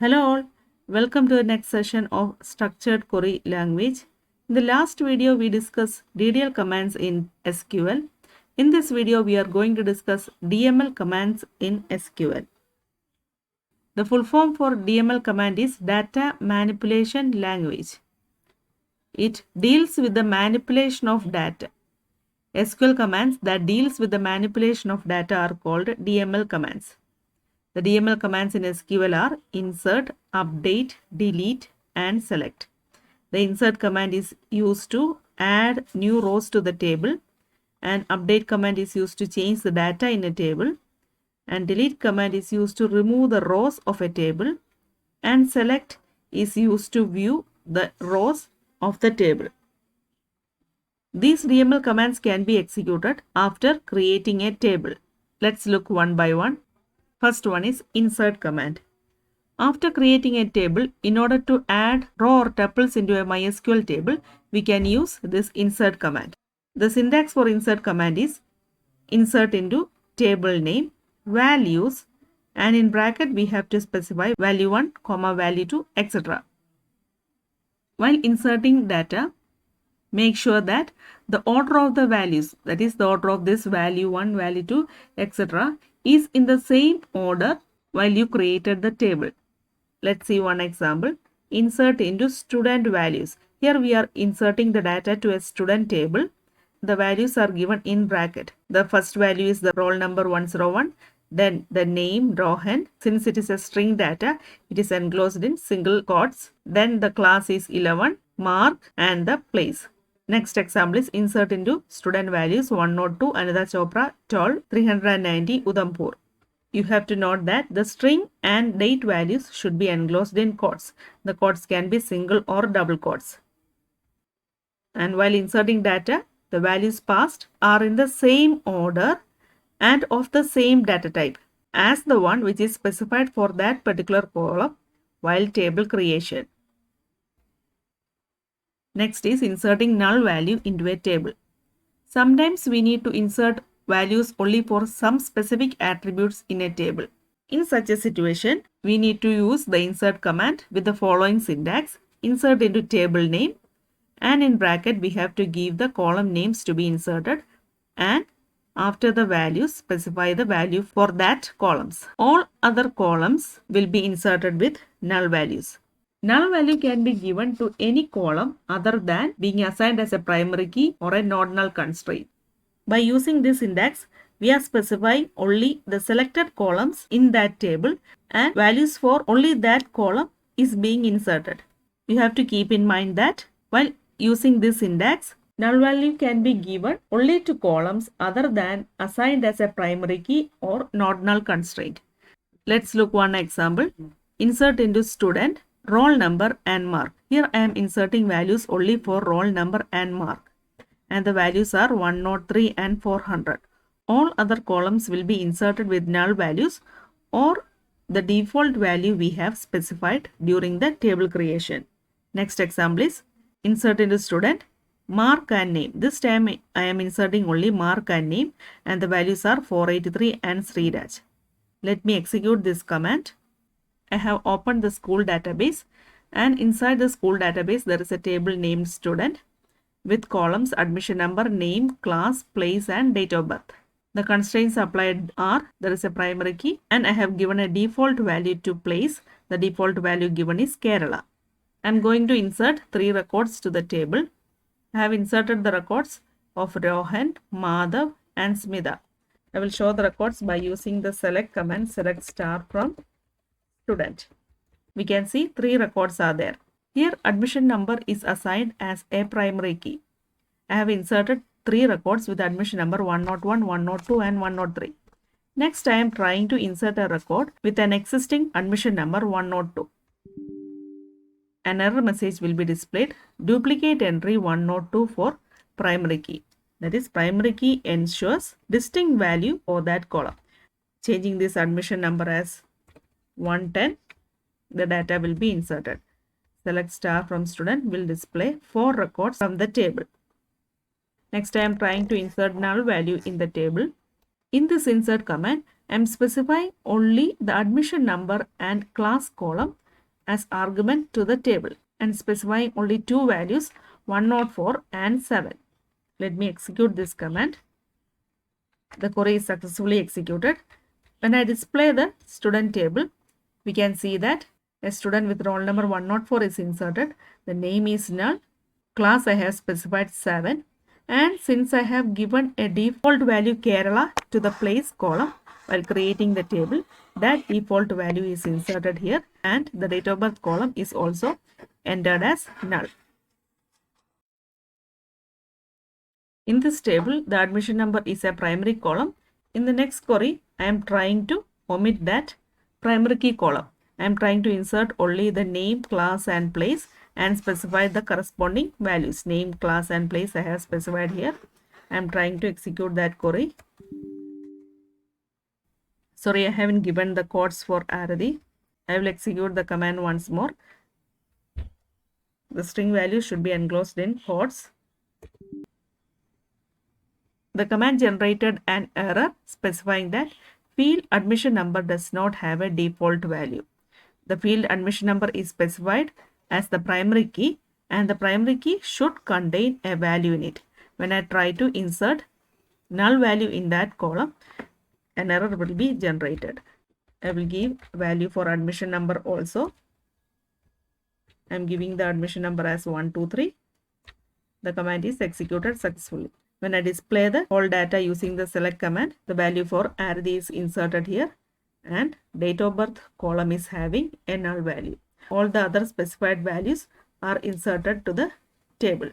Hello all, welcome to the next session of structured query language. In the last video we discussed DDL commands in SQL. In this video we are going to discuss DML commands in SQL. The full form for DML command is data manipulation language. It deals with the manipulation of data. SQL commands that deals with the manipulation of data are called DML commands. The DML commands in SQL are insert, update, delete, and select. The insert command is used to add new rows to the table, and update command is used to change the data in a table, and delete command is used to remove the rows of a table, and select is used to view the rows of the table. These DML commands can be executed after creating a table. Let's look one by one. First one is insert command. After creating a table, in order to add row or tuples into a MySQL table, we can use this insert command. The syntax for insert command is insert into table name, values, and in bracket we have to specify value 1, value 2, etc. While inserting data, make sure that the order of the values, that is the order of this value 1, value 2, etc. is in the same order while you created the table. Let's see one example. Insert into student values. Here we are inserting the data to a student table. The values are given in bracket. The first value is the roll number 101. Then the name Rohan. Since it is a string data, it is enclosed in single quotes. Then the class is 11, mark, and the place. Next example is insert into student values 102, Anita Chopra, 12, 390, Udhampur. You have to note that the string and date values should be enclosed in quotes. The quotes can be single or double quotes. And while inserting data, the values passed are in the same order and of the same data type as the one which is specified for that particular column while table creation. Next is inserting null value into a table. Sometimes we need to insert values only for some specific attributes in a table. In such a situation, we need to use the insert command with the following syntax. Insert into table name, and in bracket we have to give the column names to be inserted, and after the values specify the value for that columns. All other columns will be inserted with null values. Null value can be given to any column other than being assigned as a primary key or a not null constraint. By using this syntax, we are specifying only the selected columns in that table and values for only that column is being inserted. You have to keep in mind that while using this syntax, null value can be given only to columns other than assigned as a primary key or not null constraint. Let's look one example. Insert into student, roll number and mark. Here I am inserting values only for roll number and mark, and the values are 103 and 400. All other columns will be inserted with null values or the default value we have specified during the table creation. Next example is insert into student, mark and name. This time I am inserting only mark and name, and the values are 483 and Sriraj. Let me execute this command. I have opened the school database, and inside the school database there is a table named student with columns admission number, name, class, place, and date of birth. The constraints applied are there is a primary key, and I have given a default value to place. The default value given is Kerala. I am going to insert 3 records to the table. I have inserted the records of Rohan, Madhav, and Smita. I will show the records by using the select command, select star from student. We can see 3 records are there. Here admission number is assigned as a primary key. I have inserted 3 records with admission number 101, 102 and 103. Next I am trying to insert a record with an existing admission number 102. An error message will be displayed. Duplicate entry 102 for primary key. That is, primary key ensures distinct value for that column. Changing this admission number as 110, the data will be inserted. Select star from student will display 4 records from the table. Next I am trying to insert null value in the table. In this insert command, I am specifying only the admission number and class column as argument to the table and specifying only two values 104 and 7. Let me execute this command. The query is successfully executed. When I display the student table, we can see that a student with roll number 104 is inserted. The name is null. Class I have specified 7. And since I have given a default value Kerala to the place column while creating the table, that default value is inserted here and the date of birth column is also entered as null. In this table, the admission number is a primary column. In the next query, I am trying to omit that primary key column. I am trying to insert only the name, class and place and specify the corresponding values. Name, class and place I have specified here. I am trying to execute that query. Sorry, I haven't given the codes for Arathi. I will execute the command once more. The string value should be enclosed in quotes. The command generated an error specifying that field admission number does not have a default value. The field admission number is specified as the primary key and the primary key should contain a value in it. When I try to insert null value in that column, an error will be generated. I will give value for admission number also. I am giving the admission number as 123. The command is executed successfully. When I display the whole data using the select command, the value for Arathi is inserted here and date of birth column is having a null value. All the other specified values are inserted to the table.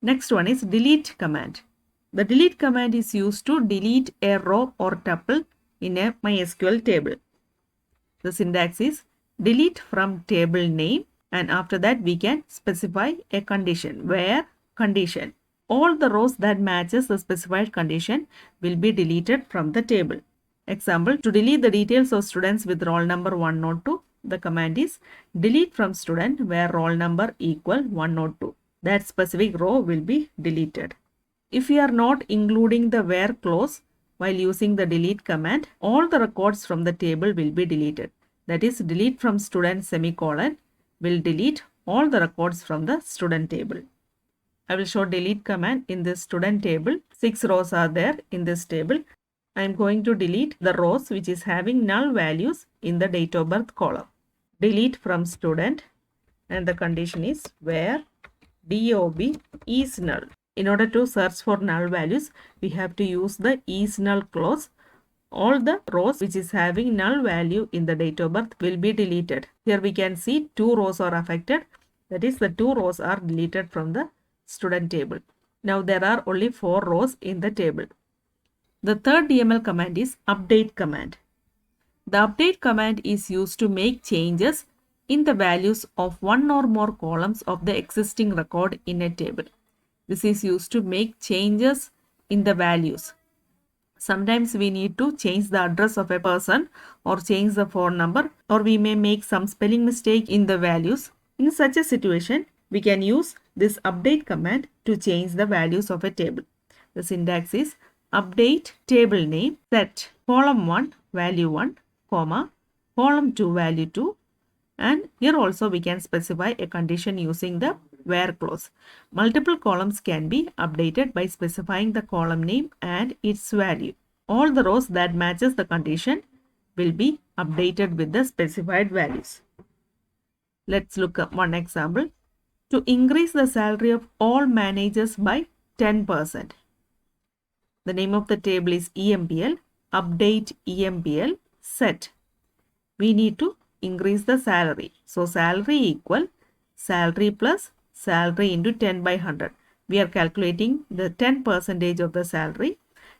Next one is delete command. The delete command is used to delete a row or tuple in a MySQL table. The syntax is delete from table name and after that we can specify a condition where condition. All the rows that matches the specified condition will be deleted from the table. Example, to delete the details of students with roll number 102, the command is delete from student where roll number equal 102. That specific row will be deleted. If we are not including the where clause while using the delete command, all the records from the table will be deleted. That is, delete from student semicolon will delete all the records from the student table. I will show delete command in this student table. 6 rows are there in this table. I am going to delete the rows which is having null values in the date of birth column. Delete from student and the condition is where DOB is null. In order to search for null values, we have to use the is null clause. All the rows which is having null value in the date of birth will be deleted. Here we can see 2 rows are affected. That is, the 2 rows are deleted from the student table. Now there are only 4 rows in the table. The third DML command is update command. The update command is used to make changes in the values of one or more columns of the existing record in a table. This is used to make changes in the values. Sometimes we need to change the address of a person or change the phone number, or we may make some spelling mistake in the values. In such a situation, we can use this update command to change the values of a table. The syntax is update table name set column 1 value 1 comma column 2 value 2, and here also we can specify a condition using the where clause. Multiple columns can be updated by specifying the column name and its value. All the rows that matches the condition will be updated with the specified values. Let's look at one example. To increase the salary of all managers by 10%. The name of the table is EMPL. Update EMPL set. We need to increase the salary. So salary equal salary plus salary into 10 by 100. We are calculating the 10% of the salary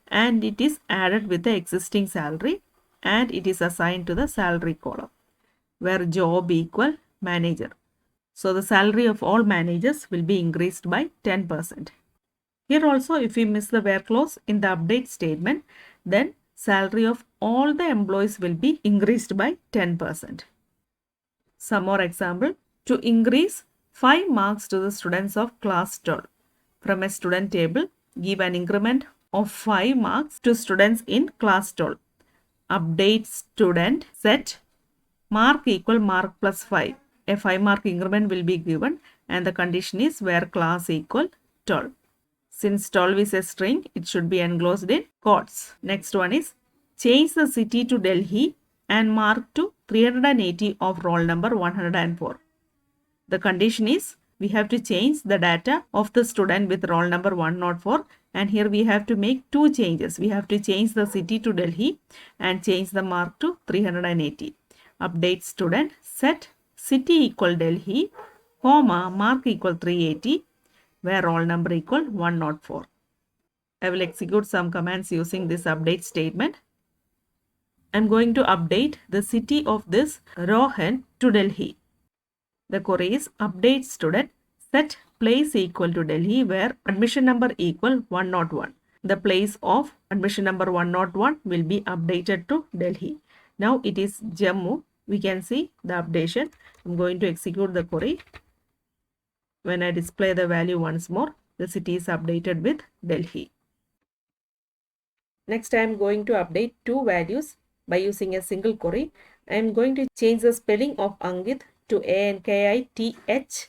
and it is added with the existing salary and it is assigned to the salary column where job equal manager. So the salary of all managers will be increased by 10%. Here also if we miss the where clause in the update statement, then salary of all the employees will be increased by 10%. Some more example. To increase 5 marks to the students of class 12. From a student table, give an increment of 5 marks to students in class 12. Update student set mark equal mark plus 5. A 5 mark increment will be given and the condition is where class equal 12. Since 12 is a string, it should be enclosed in quotes. Next one is change the city to Delhi and mark to 380 of roll number 104. The condition is we have to change the data of the student with roll number 104, and here we have to make two changes. We have to change the city to Delhi and change the mark to 380. Update student, set city equal Delhi, comma mark equal 380, where roll number equal 104. I will execute some commands using this update statement. I am going to update the city of this Rohan to Delhi. The query is update student, set place equal to Delhi where admission number equal 101. The place of admission number 101 will be updated to Delhi. Now it is Jammu. We can see the updation. I'm going to execute the query. When I display the value once more, the city is updated with Delhi. Next, I am going to update two values by using a single query. I am going to change the spelling of Ankit to Ankith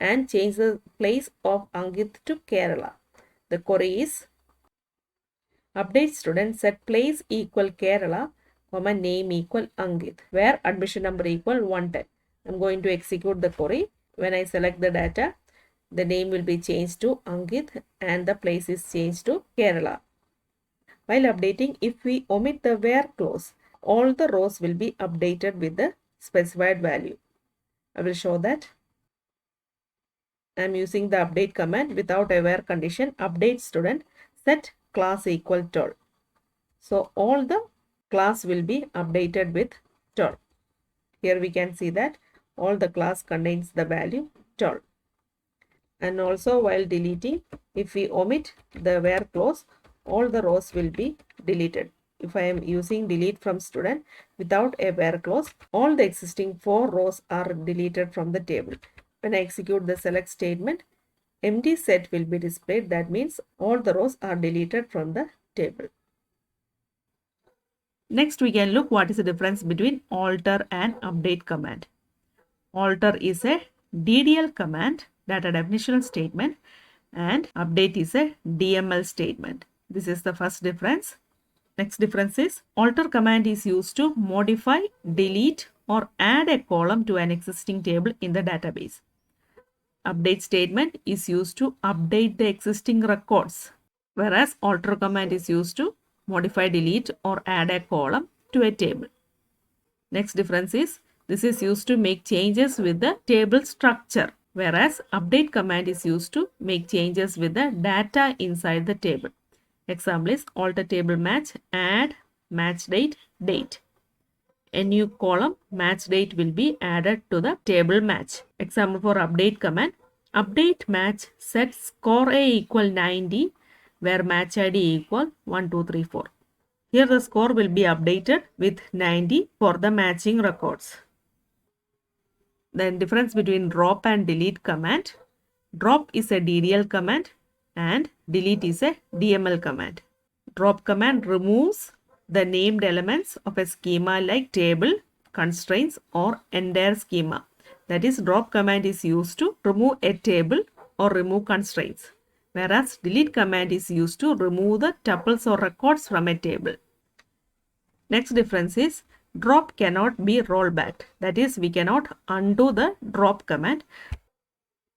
and change the place of Ankit to Kerala. The query is update student, set place equal Kerala, comma name equal Ankit, where admission number equal 110. I'm going to execute the query. When I select the data, the name will be changed to Ankit and the place is changed to Kerala. While updating, if we omit the where clause, all the rows will be updated with the specified value. I will show that. I am using the update command without a where condition. Update student, set class equal 12. So all the class will be updated with 12. Here we can see that all the class contains the value 12. And also while deleting, if we omit the where clause, all the rows will be deleted. If I am using delete from student without a where clause, all the existing 4 rows are deleted from the table. When I execute the select statement, empty set will be displayed. That means all the rows are deleted from the table. Next, we can look what is the difference between alter and update command. Alter is a DDL command, data definitional statement, and update is a DML statement. This is the first difference. Next difference is alter command is used to modify, delete, or add a column to an existing table in the database. Update statement is used to update the existing records, whereas alter command is used to modify, delete, or add a column to a table. Next difference is this is used to make changes with the table structure, whereas update command is used to make changes with the data inside the table. Example is alter table match, add match date, date. A new column match date will be added to the table match. Example for update command, update match set score A equal 90 where match ID equal 1234. Here the score will be updated with 90 for the matching records. Then difference between drop and delete command. Drop is a DDL command and delete is a DML command. Drop command removes the named elements of a schema like table, constraints, or entire schema. That is, drop command is used to remove a table or remove constraints, whereas delete command is used to remove the tuples or records from a table. Next difference is drop cannot be rollback. That is, we cannot undo the drop command,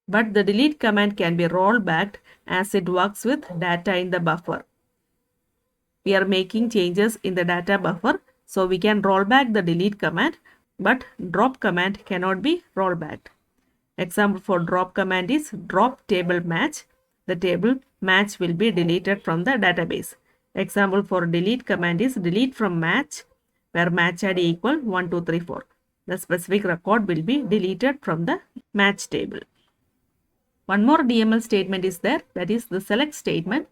but the delete command can be rollbacked as it works with data in the buffer. We are making changes in the data buffer, so we can roll back the delete command, but drop command cannot be rollbacked. Example for drop command is drop table match. The table match will be deleted from the database. Example for delete command is delete from match, where match ID equal 1234. The specific record will be deleted from the match table. One more DML statement is there, that is the select statement.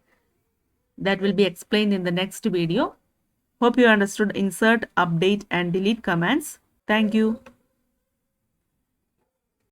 That will be explained in the next video. Hope you understood insert, update, and delete commands. Thank you.